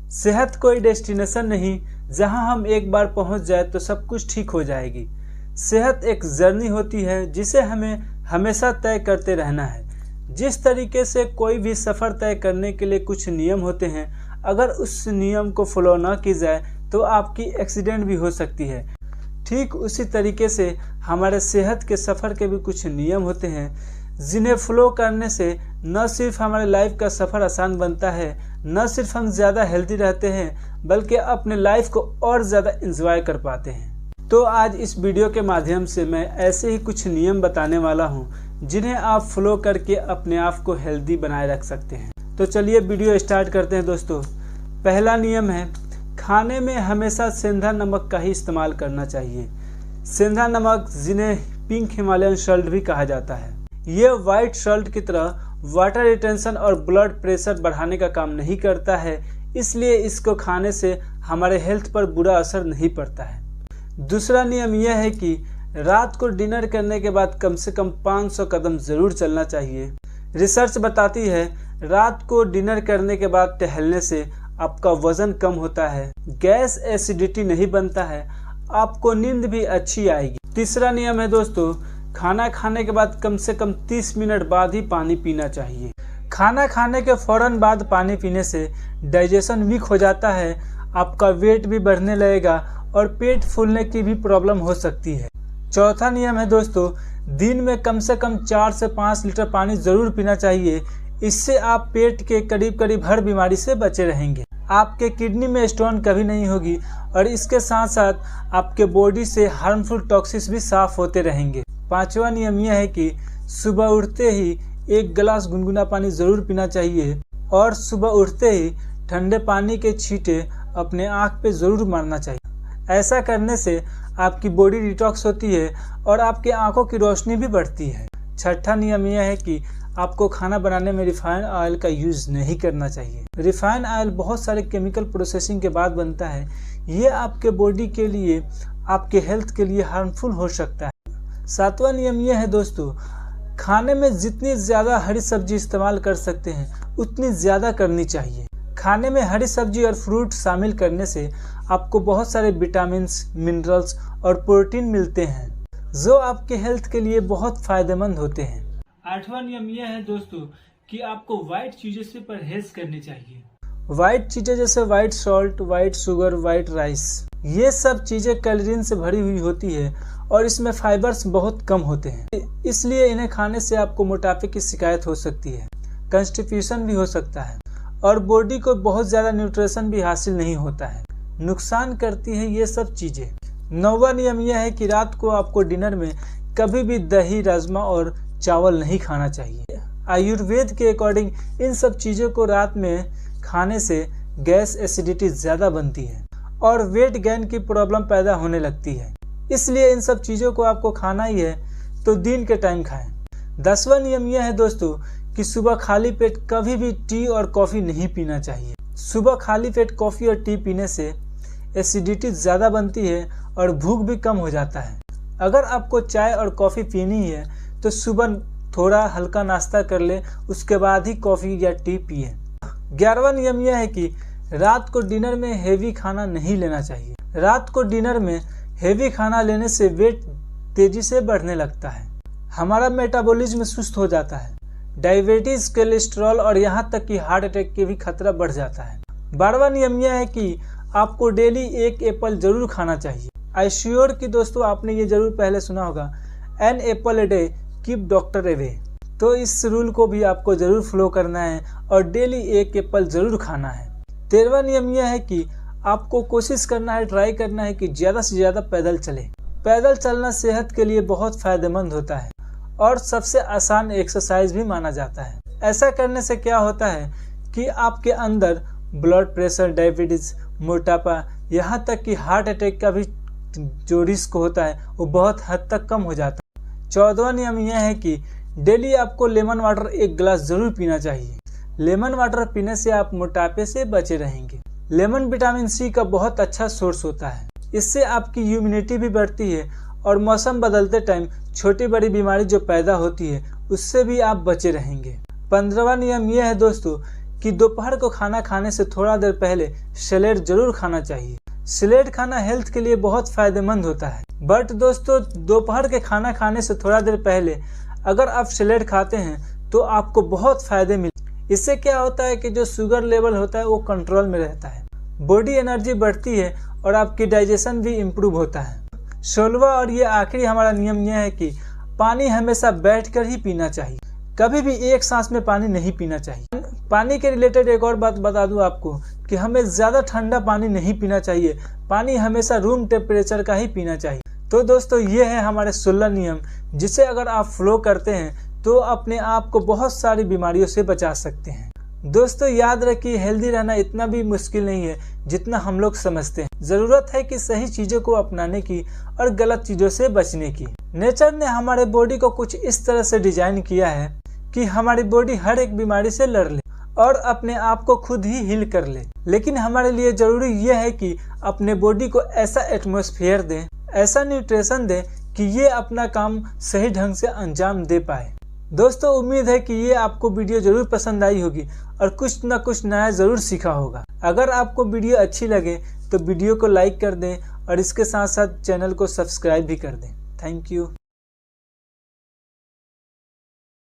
सेहत कोई डेस्टिनेशन नहीं जहां हम एक बार पहुंच जाए तो सब कुछ ठीक हो जाएगी। सेहत एक जर्नी होती है जिसे हमें हमेशा तय करते रहना है। जिस तरीके से कोई भी सफ़र तय करने के लिए कुछ नियम होते हैं, अगर उस नियम को फॉलो ना की जाए तो आपकी एक्सीडेंट भी हो सकती है। ठीक उसी तरीके से हमारे सेहत के सफ़र के भी कुछ नियम होते हैं जिन्हें फॉलो करने से न सिर्फ हमारे लाइफ का सफ़र आसान बनता है, न सिर्फ हम ज़्यादा हेल्दी रहते हैं, बल्कि अपने लाइफ को और ज़्यादा एंजॉय कर पाते हैं। तो आज इस वीडियो के माध्यम से मैं ऐसे ही कुछ नियम बताने वाला हूँ जिन्हें आप फॉलो करके अपने आप को हेल्दी बनाए रख सकते हैं। तो चलिए वीडियो स्टार्ट करते हैं दोस्तों। पहला नियम है, खाने में हमेशा सेंधा नमक का ही इस्तेमाल करना चाहिए। सेंधा नमक, जिन्हें पिंक हिमालयन सॉल्ट भी कहा जाता है, ये वाइट सॉल्ट की तरह वाटर रिटेंशन और ब्लड प्रेशर बढ़ाने का काम नहीं करता है, इसलिए इसको खाने से हमारे हेल्थ पर बुरा असर नहीं पड़ता है। दूसरा नियम यह है कि रात को डिनर करने के बाद कम से कम 500 कदम जरूर चलना चाहिए। रिसर्च बताती है रात को डिनर करने के बाद टहलने से आपका वजन कम होता है, गैस एसिडिटी नहीं बनता है, आपको नींद भी अच्छी आएगी। तीसरा नियम है दोस्तों, खाना खाने के बाद कम से कम 30 मिनट बाद ही पानी पीना चाहिए। खाना खाने के फौरन बाद पानी पीने से डाइजेशन वीक हो जाता है, आपका वेट भी बढ़ने लगेगा और पेट फूलने की भी प्रॉब्लम हो सकती है। चौथा नियम है दोस्तों, दिन में कम से कम 4 से 5 लीटर पानी जरूर पीना चाहिए। इससे आप पेट के करीब हर बीमारी से बचे रहेंगे, आपके किडनी में स्टोन कभी नहीं होगी और इसके साथ साथ आपके बॉडी से हार्मफुल टॉक्सिस भी साफ होते रहेंगे। पांचवा नियम यह है कि सुबह उठते ही 1 गिलास गुनगुना पानी जरूर पीना चाहिए और सुबह उठते ही ठंडे पानी के छींटे अपने आँख पे जरूर मारना चाहिए। ऐसा करने से आपकी बॉडी डिटॉक्स होती है और आपके आंखों की रोशनी भी बढ़ती है। छठा नियम यह है कि आपको खाना बनाने में रिफाइंड ऑयल का यूज़ नहीं करना चाहिए। रिफाइंड ऑयल बहुत सारे केमिकल प्रोसेसिंग के बाद बनता है, ये आपके बॉडी के लिए, आपके हेल्थ के लिए हार्मफुल हो सकता है। सातवां नियम यह है दोस्तों, खाने में जितनी ज़्यादा हरी सब्जी इस्तेमाल कर सकते हैं उतनी ज़्यादा करनी चाहिए। खाने में हरी सब्जी और फ्रूट शामिल करने से आपको बहुत सारे विटामिन्स, मिनरल्स और प्रोटीन मिलते हैं जो आपके हेल्थ के लिए बहुत फायदेमंद होते हैं। आठवां नियम यह है दोस्तों कि आपको वाइट चीज़ों से परहेज करनी चाहिए। वाइट चीज़ें जैसे white salt, white sugar, white rice, ये सब चीज़ें कैलोरीन से भरी हुई होती है और इसमें फाइबर्स बहुत कम होते हैं, इसलिए इन्हें खाने से आपको मोटापे की शिकायत हो सकती है, कंस्टिपेशन भी हो सकता है और बॉडी को बहुत ज़्यादा न्यूट्रिशन भी हासिल नहीं होता है, नुकसान करती है ये सब चीज़ें। नौवां नियम यह है कि रात को आपको डिनर में कभी भी दही, राजमा और चावल नहीं खाना चाहिए। आयुर्वेद के अकॉर्डिंग इन सब चीज़ों को रात में खाने से गैस एसिडिटी ज़्यादा बनती है और वेट गेन की प्रॉब्लम पैदा होने लगती है, इसलिए इन सब चीज़ों को आपको खाना ही है तो दिन के टाइम खाएं। 10वां नियम यह है दोस्तों कि सुबह खाली पेट कभी भी टी और कॉफ़ी नहीं पीना चाहिए। सुबह खाली पेट कॉफ़ी और टी पीने से एसिडिटी ज़्यादा बनती है और भूख भी कम हो जाता है। अगर आपको चाय और कॉफ़ी पीनी है तो सुबह थोड़ा हल्का नाश्ता कर ले, उसके बाद ही कॉफ़ी या टी पिए। 11वां नियम यह है कि रात को डिनर में हेवी खाना नहीं लेना चाहिए। रात को डिनर में हेवी खाना लेने से वेट तेजी से बढ़ने लगता है, हमारा मेटाबॉलिज्म सुस्त हो जाता है, डायबिटीज़, कोलेस्ट्रॉल और यहाँ तक कि हार्ट अटैक के भी खतरा बढ़ जाता है। 12वां नियम यह है कि आपको डेली 1 एप्पल जरूर खाना चाहिए। आई श्योर कि दोस्तों आपने ये जरूर पहले सुना होगा, an apple a day keep doctor away. तो इस रूल को भी आपको जरूर फॉलो करना है और डेली 1 एप्पल जरूर खाना है। 13वां नियम यह है कि आपको कोशिश करना है, ट्राई करना है कि ज़्यादा से ज़्यादा पैदल चले। पैदल चलना सेहत के लिए बहुत फायदेमंद होता है और सबसे आसान एक्सरसाइज भी माना जाता है। ऐसा करने से क्या होता है कि आपके अंदर ब्लड प्रेशर, डायबिटीज़, मोटापा, यहाँ तक कि हार्ट अटैक का भी जो रिस्क होता है वो बहुत हद तक कम हो जाता है। 14वां नियम यह है कि डेली आपको लेमन वाटर 1 गिलास जरूर पीना चाहिए। लेमन वाटर पीने से आप मोटापे से बचे रहेंगे। लेमन विटामिन सी का बहुत अच्छा सोर्स होता है, इससे आपकी इम्यूनिटी भी बढ़ती है और मौसम बदलते टाइम छोटी बड़ी बीमारी जो पैदा होती है उससे भी आप बचे रहेंगे। 15वां नियम यह है दोस्तों कि दोपहर को खाना खाने से थोड़ा देर पहले सैलेड जरूर खाना चाहिए। सैलेड खाना हेल्थ के लिए बहुत फायदेमंद होता है। बट दोस्तों, दोपहर के खाना खाने से थोड़ा देर पहले अगर आप सैलेड खाते हैं तो आपको बहुत फायदे मिलते। इससे क्या होता है कि जो शुगर लेवल होता है वो कंट्रोल में रहता है, बॉडी एनर्जी बढ़ती है और आपकी डाइजेशन भी इम्प्रूव होता है। 16वां और ये आखिरी हमारा नियम यह है कि पानी हमेशा बैठकर ही पीना चाहिए, कभी भी एक सांस में पानी नहीं पीना चाहिए। पानी के रिलेटेड एक और बात बता दूं आपको कि हमें ज़्यादा ठंडा पानी नहीं पीना चाहिए, पानी हमेशा रूम टेम्परेचर का ही पीना चाहिए। तो दोस्तों, ये है हमारे 16 नियम, जिसे अगर आप फॉलो करते हैं तो अपने आप को बहुत सारी बीमारियों से बचा सकते हैं। दोस्तों, याद रखिए, हेल्दी रहना इतना भी मुश्किल नहीं है जितना हम लोग समझते हैं। ज़रूरत है कि सही चीज़ों को अपनाने की और गलत चीज़ों से बचने की। नेचर ने हमारे बॉडी को कुछ इस तरह से डिजाइन किया है कि हमारी बॉडी हर एक बीमारी से लड़ ले और अपने आप को खुद ही हील कर ले। लेकिन हमारे लिए जरूरी यह है कि अपने बॉडी को ऐसा एटमॉस्फेयर दें, ऐसा न्यूट्रिशन दें कि ये अपना काम सही ढंग से अंजाम दे पाए। दोस्तों, उम्मीद है कि ये आपको वीडियो जरूर पसंद आई होगी और कुछ न कुछ नया जरूर सीखा होगा। अगर आपको वीडियो अच्छी लगे तो वीडियो को लाइक कर दें और इसके साथ साथ चैनल को सब्सक्राइब भी कर दें। Thank you.